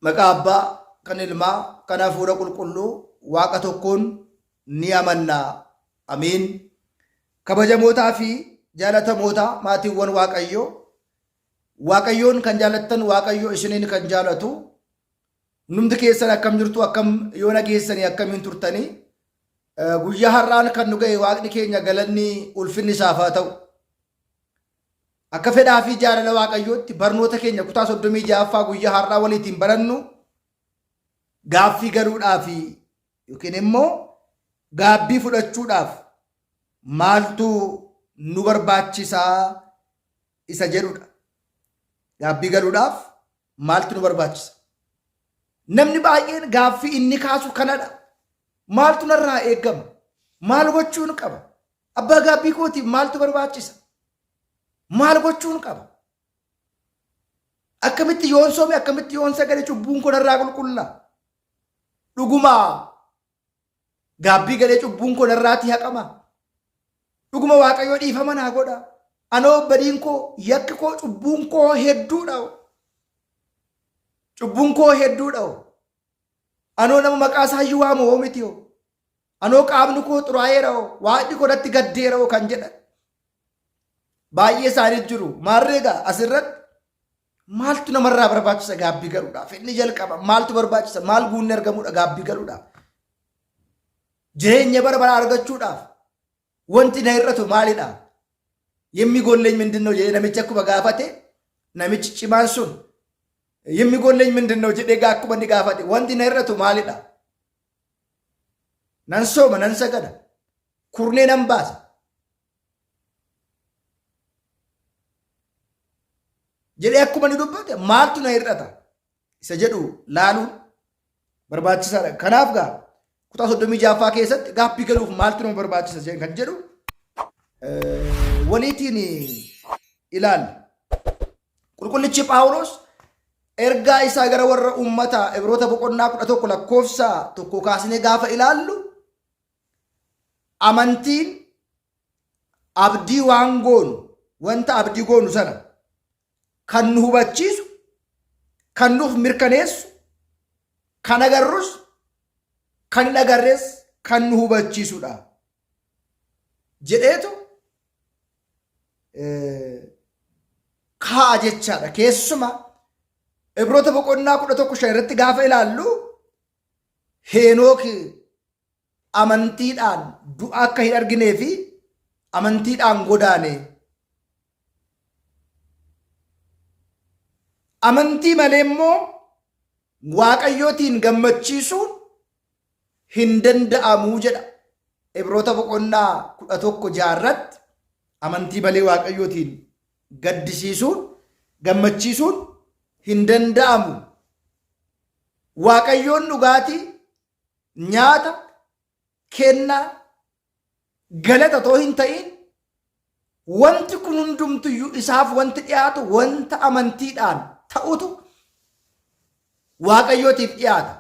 Maqaa Abbaa, kan Ilmaa, kan Hafuura Qulqulluu Waaqa tokkoon ni amannaa. Amiin. Kabajamootaa fi jaalatamootaa maatiiwwan Waaqayyoo, Waaqayyoon kan jaalattan Waaqayyo isiniin kan jaalatu, numti keessan akkam jirtu, akkam yoo nageessanii akkamiin turtanii, guyyaa har'aan kan nu ga'e Waaqni keenya galanni ulfinni isaaf haa ta'u. Akka fedhaa fi jaalala Waaqayyootti barnoota keenya kutaa 36ffaa guyyaa har'aa waliitiin barannu gaaffii galuudhaaf yookiin immoo gaabbii fudhachuudhaaf maaltu nu barbaachisaa isa jedhudha. Gaabbii galuudhaaf maaltu nu barbaachisa? Namni baay'een gaaffii inni kaasu kanadha. Maaltu narraa eegama? Maal gochuun qaba? Abbaa gaabbii kootiif maaltu barbaachisa? Maal gochuun qaba? Akkamitti yoon soome, akkamitti yoon sagale cubbuun koo narraa qulqullaa? Dhugumaa gaabbii galee cubbuun koo narraatti haqama? Dhuguma Waaqayyoo dhiifama naa godha? Anoo badiin koo, yakki koo, cubbuun koo hedduudha. Cubbuun koo hedduudha. Anoo nama maqaa isaa iyyuu waamu miti. Anoo qaamni koo xuraa'eera, Waaqni koo natti gaddeera kan jedhan baay'ee isaanii jiru. Maarreegaa asirratti maaltu namarraa barbaachisa gaabbii galuudhaaf? Inni jalqaba maaltu barbaachisa? Maal guunni argamuudha gaabbii galuudhaaf? Jireenya bara baraa argachuudhaaf wanti na irratu maalidha? የሚጎለኝ ምንድነው? ነሚች akkuma gaafate namichi cimaan sun የሚጎለኝ ምንድነው jedhee akkuma inni gaafate wanti na irratu maalidha? Nan sooma, nan sagada, kurnee nan baasa jedhee akkuma inni dubbate maaltu na irrata isa jedhu laaluun barbaachisaadha. Kanaaf gaa kutaa 36ffaa keessatti gaabbii galuuf maaltu nama barbaachisa kan jedhu waliitiin ilaalla. Qulqullichi Phaawulos ergaa isaa gara warra uummata Ibroota boqonnaa 11 lakkoofsa 1 kaasnee gaafa ilaallu amantiin abdii waan goonu, wanta abdii goonu sana kan nu hubachiisu, kan nuuf mirkaneessu, kan agarrus, kan hin agarres kan nu hubachiisudha jedheetu kaa jechaadha. Keessuma Ibroota boqonnaa 11 irratti gaafa ilaallu Heenook amantiidhaan du'a akka hin arginee fi amantiidhaan godaane. Amantii malee immoo Waaqayyootiin gammachiisuun hin danda'amuu jedha. Ibroota boqonnaa 11 irratti amantii malee Waaqayyootiin gaddisiisuun, gammachiisuun hin danda'amu. Waaqayyoon dhugaatii, nyaata, kennaa, galata too hin ta'in wanti kun hundumtuyyuu isaaf wanti dhiyaatu wanta amantiidhaan ta'utu Waaqayyootiif dhiyaata.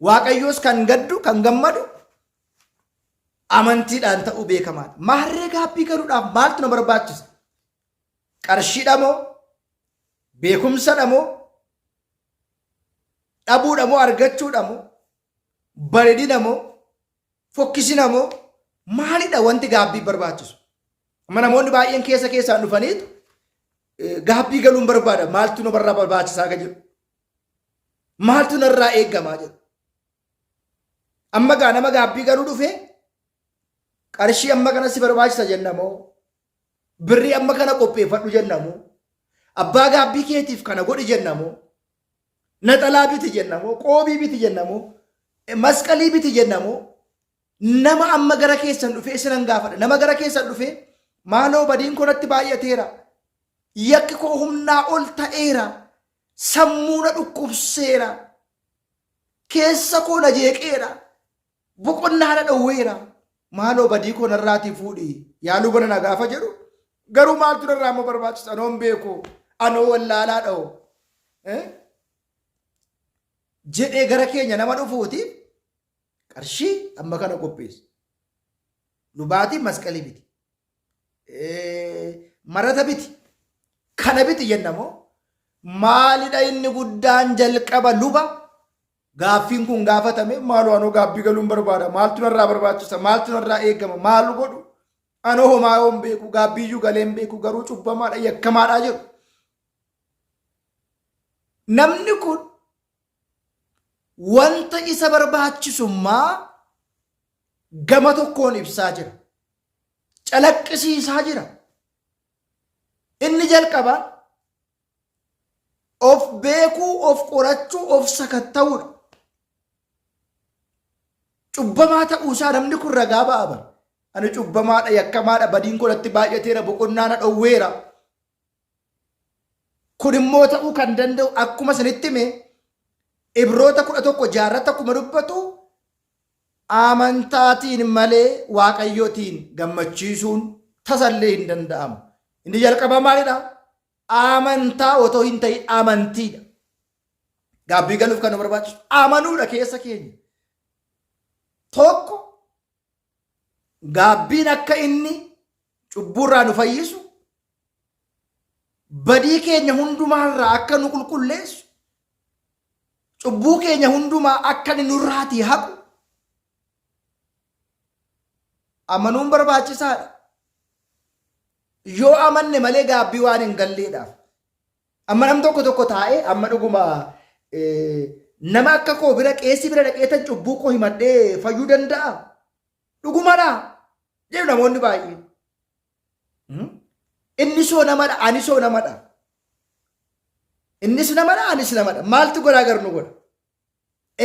Waaqayyoos kan gaddu, kan gammadu amantiidhaan ta'uu beekamaadha. Maarree gaabbii galuudhaaf maaltu na barbaachisa? Qarshiidha moo? Beekumsadha moo? Dhabuudha moo? Argachuudha moo? Bareedina moo? Fokkisina moo? Maalidha wanti gaabbii barbaachisu? Amma namoonni baay'een keessaan dhufaniitu gaabbii galuun barbaada. Maaltu na barraa barbaachisaa ka jedhu? Maaltu narraa eeggamaa jedhu? Amma gaa nama gaabbii galuu dhufee qarshii amma kana si barbaachisa jennamoo? Birrii amma kana qopheeffadhu jennamoo? Abbaa gaabbii keetiif kana godhi jennamoo? Naxalaa biti jennamoo? Qoobii biti jennamoo? Masqalii biti jennamoo? Nama amma gara keessan dhufee isinan gaafadha. Nama gara keessan dhufee maaloo badiin koo natti baay'ateera, yakki koo humnaa ol ta'eera, sammuu na dhukkubseera, keessa koo na jeeqeera, boqonnaa na dhowweera, maaloo badii koo narraatii fuudhii yaaluu bana na gaafa jedhu garuu maaltu narraa amma barbaachisa? Anoon beeku, anoo wallaalaa dha'u jedhee gara keenya nama dhufuuti qarshii amma kana qopheessu. Dhugaatiin masqalii biti, marata biti, kana biti jennamoo maalidha inni guddaan jalqaba luba gaaffiin kun gaafatame maaloo anoo gaabbii galuun barbaada maaltu narraa barbaachisa maaltu narraa eegama maal godhu anoo homaa yoon beeku gaabbiiyyuu galeen beeku garuu cubbamaadha yakkamaadha jedhu namni kun wanta isa barbaachisummaa gama tokkoon ibsaa jira calaqqisiisaa jira inni jalqabaa of beekuu of qorachuu of sakatta'uudha cubbamaa ta'uusaa namni kun ragaa ba'a ani cubbamaadha yakkamaadha badiin godhatti baay'ateera boqonnaa na dhowweera kun immoo ta'uu kan danda'u akkuma sanitti hime Ibroota 11 akkuma dubbatu amantaatiin malee waaqayyootiin gammachiisuun tasallee hin danda'amu inni jalqaba maalidha amantaa otoo hin ta'in amantiidha gaabbii galuuf kan nu barbaachisu amanuudha keessa keenya tokko gaabbiin akka inni cubburraa nu fayyisu badii keenya hundumaarraa akka nu qulqulleessu cubbuu keenya hundumaa akka inni nurraatii haqu amanuun barbaachisaadha yoo amanne malee gaabbii waan hin galleedhaaf amma nam tokko taa'ee amma dhuguma nama akka koo bira qeessi bira dhaqeetan cubbuu koo himadhee fayyuu danda'a dhugumadha jedhu namoonni baay'een inni soo namadha ani soo namadha innis namadha anis namadha maaltu garaagar nu godha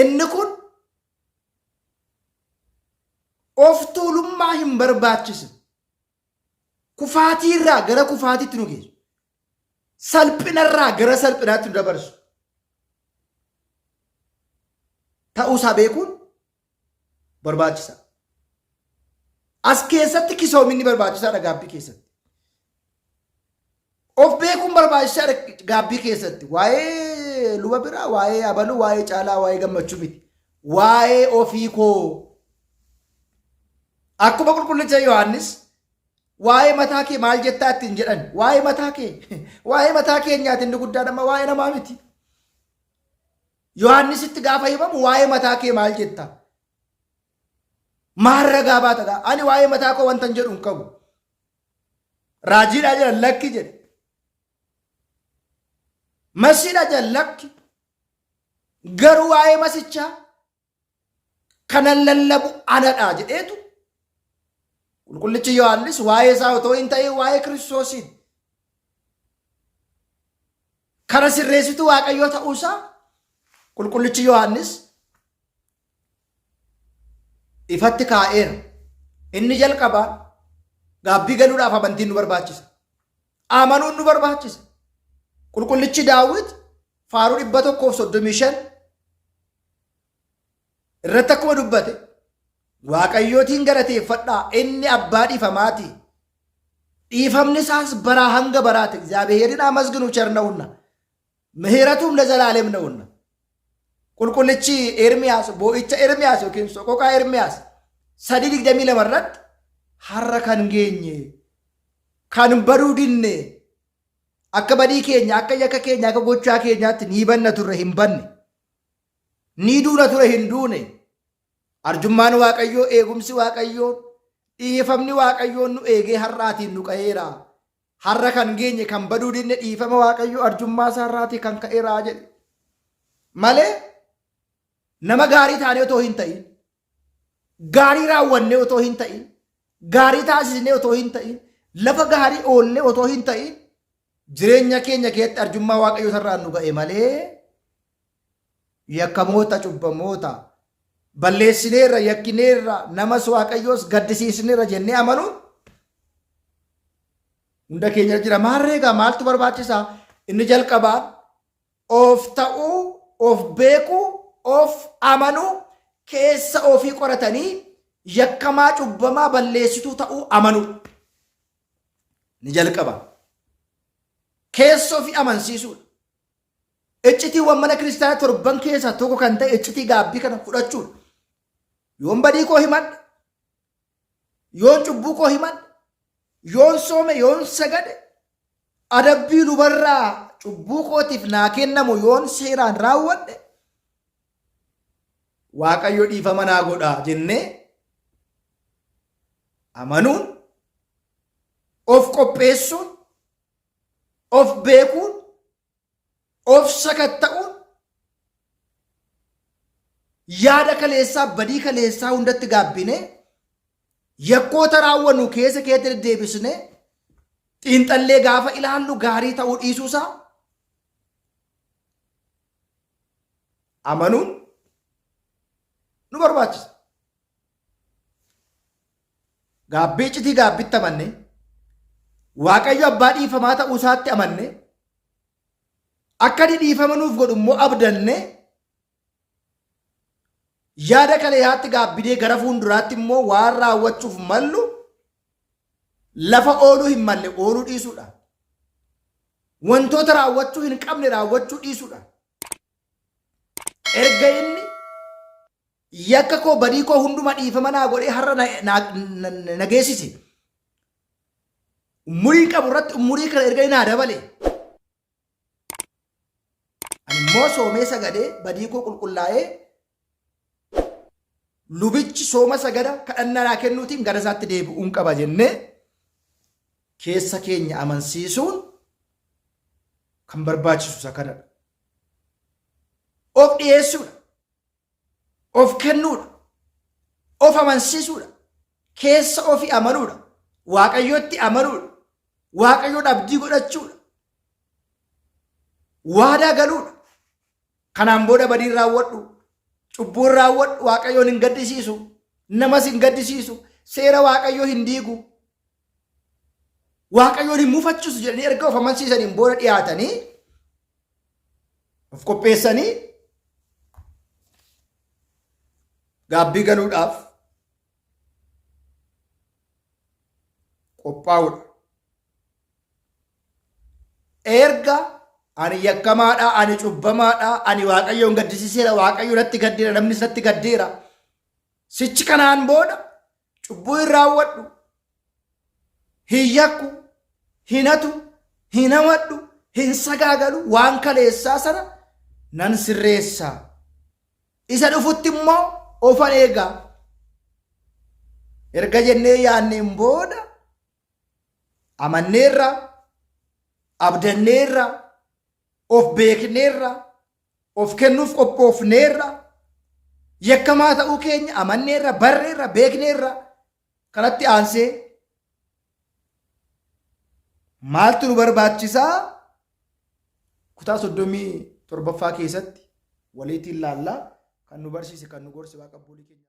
inni kun of tuulummaa hin barbaachisu kufaatiirraa gara kufaatiitti nu geessu salphinarraa gara salphinaatti nu dabarsu ta'uusaa beekuun barbaachisa as keessatti kisoominni barbaachisaadha gaabbii keessatti of beekuun barbaachisaadha gaabbii keessatti waa'ee luba biraa waa'ee abaluu waa'ee caalaa waa'ee gammachuu miti waa'ee ofii koo akkuma qulqullicha Yohaannis waa'ee mataa kee maal jettaa ittiin jedhan waa'ee mataa keenyaati inni guddaan amma waa'ee namaa miti Yohaannisitti gaafa himamu waa'ee mataa kee maal jettaa maal ragaa baata ani waa'ee mataa koo wanta hin jedhu hin qabu raajiidhaa jedhan lakki jedhe masiidhaa jedhan lakki garuu waa'ee masichaa kanan lallabu anadhaa jedheetu qulqullichi Yohaannis waa'ee isaa otoo hin ta'in waa'ee Kiristoosiin kana sirreessitu waaqayyoo ta'uusaa qulqullichi Yohaannis ifatti kaa'eera inni jalqabaa gaabbii galuudhaaf amantiin nu barbaachisa amanuun nu barbaachisa qulqullichi Daawit faaruu 135 irratti akkuma dubbate waaqayyootiin galateeffadhaa inni abbaa dhiifamaati dhiifamni isaas baraa hanga baraati እግዚአብሔርን አመስግኑ ቸር ነውና ምሕረቱም ለዘላለም ነውና qulqullichi Ermiyaas boo'icha Ermiyaas yookiin soqoqaa Ermiyaas 3:20 irratti har'a kan geenye kan baduu dinne akka badii keenya akka yakka keenya akka gochaa keenyaatti ni banna turre hin banne ni duuna ture hin duune arjummaan waaqayyoo eegumsi waaqayyoo dhiifamni waaqayyoo nu eegee har'aatiin nu qa'eera har'a kan geenye kan baduu dinne dhiifama waaqayyoo arjummaa isaa har'aatii kan ka'eeraa jedhe malee nama gaarii taanee otoo hin ta'in gaarii raawwannee otoo hin ta'in gaarii taasisnee otoo hin ta'in lafa gaarii oollee otoo hin ta'in jireenya keenya keessatti arjummaa waaqayyoo sarraan nu ga'e malee yakkamoota cubbamoota balleessineerra yakkineerra namas waaqayyoos gaddisiisneerra jennee amanuun hunda keenya jira maarreegaa maaltu barbaachisaa inni jalqabaa of ta'uu of beekuu of amanuu keessa ofii qoratanii yakkamaa cubbamaa balleessituu ta'uu amanuu ni jalqaba keessa ofii amansiisuudha iccitiiwwan mana kiristaanaa torban keessaa tokko kan ta'e iccitii gaabbii kana fudhachuudha yoon badii koo himadhe yoon cubbuu koo himadhe yoon soome yoon sagade adabbii lubarraa cubbuu kootiif naa kennamu yoon seeraan raawwadhe Waaqayyo dhiifama naa godha jennee amanuun, of qopheessuun, of beekuun, of sakatta'uun, yaada kaleessaa badii kaleessaa hundatti gaabbinee yakkoota raawwannu keessa keetti deebisnee xiinxallee gaafa ilaallu gaarii ta'uu dhiisuusaa amanuun nu barbaachisa. Gaabbii icitii gaabbitti amanne Waaqayyo abbaa dhiifamaa ta'uu isaatti amanne akka inni dhiifama nuuf godhu immoo abdanne yaada kaleessaatti gaabbinee gara fuulduraatti immoo waan raawwachuuf mallu lafa ooluu hin malle ooluu dhiisuudha. Wantoota raawwachuu hin qabne raawwachuu dhiisuudha. Erga inni yakka koo badii koo hunduma dhiifama naa godhee har'a na geessise. Umurii qabu irratti umurii kana erga naa dabale. Ani immoo soomee sagadee badii koo qulqullaa'ee lubichi sooma sagada kadhannaa naa kennuutiin gara isaatti deebi'uun qaba jennee keessa keenya amansiisuun kan barbaachisu isa kanadha. Of dhiyeessuudha. Of kennuudha. Of amansiisuudha. Keessa ofii amanuudha. Waaqayyotti amanuudha. Waaqayyoon abdii godhachuudha. Waadaa galuudha. Kanaan booda badii raawwadhu. Cubbuun raawwadhu. Waaqayyoon hin gaddisiisu. Namas hin gaddisiisu. Seera Waaqayyoo hin diigu. Waaqayyoon hin mufachiisu jedhanii erga of amansiisaniin booda dhiyaatanii of qopheessanii gaabbii galuudhaaf qophaa'uudha. Erga ani yakkamaadha, ani cubbamaadha, ani Waaqayyoon gaddisiiseera, Waaqayyo natti gaddeera, namni natti gaddeera. Sichi kanaan booda cubbuu hin raawwadhu, hin yakku, hin hatu, hin hamadhu, hin sagaagalu, waan kaleessaa sana nan sirreessa. Isa dhufutti immoo ofan eegaa. Erga jennee yaanneen booda amanneerra, abdanneerra, of beekneerra, of kennuuf qophoofneerra, yakkamaa ta'uu keenya amanneerra, barreerra, beekneerra. Kanatti aansee maaltu nu barbaachisaa? Kutaa 37ffaa keessatti waliitiin laallaa kan nu barsiise kan nu gorse Waaqa abbootii keenya.